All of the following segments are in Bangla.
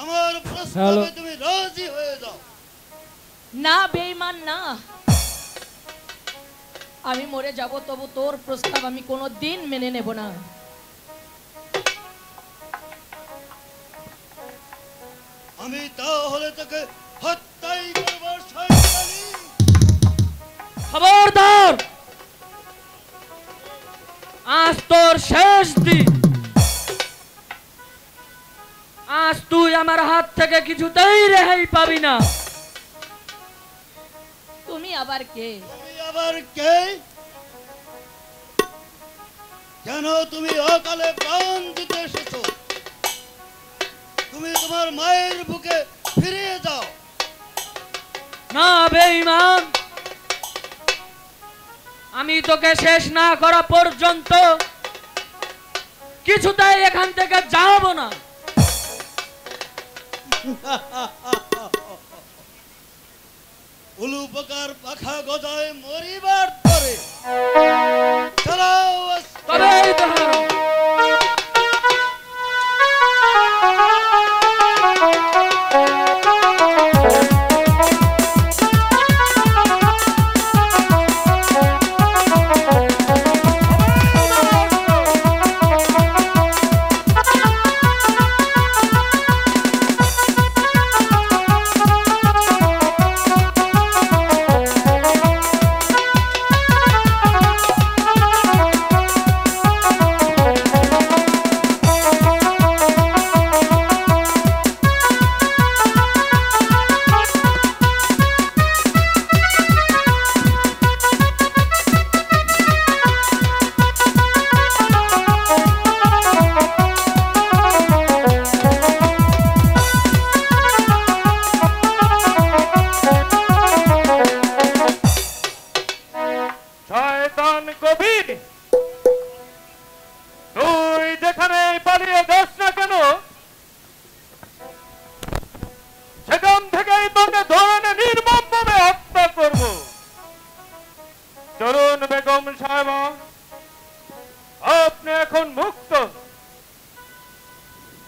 আমার প্রস্তাবে তুমি রাজি হয়ে যাও। না বেঈমান না, আমি মরে যাব তবু তোর প্রস্তাব আমি কোনোদিন মেনে নেব না। আমি তাহলে তোকে হত্যাই করব শয়তানি। খবরদার, আজ তোর শেষ দিন। আজ তুই আমার হাত থেকে কিছুতেই রেহাই পাবি না। তুমি আবার কে? তুমি আবার কে? কেন তুমি অকালে প্রাণ দিতে এসেছো? তুমি তোমার মায়ের বুকে ফিরে যাও। না বেঈমান, আমি তোকে শেষ না করা পর্যন্ত কিছুতেই এখান থেকে যাব না। উলু পোকার পাখা গজায় মরিবার পরে চালাও তবেই তো হারাম। আপনি এখন মুক্ত।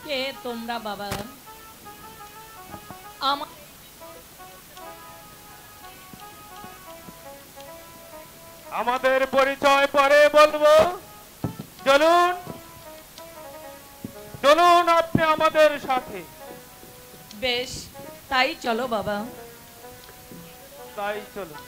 কে তোমরা বাবা? আমাদের পরিচয় পরে বলবো। চলুন চলুন আপনি আমাদের সাথে। বেশ, তাই চলো বাবা। তাই চলুন।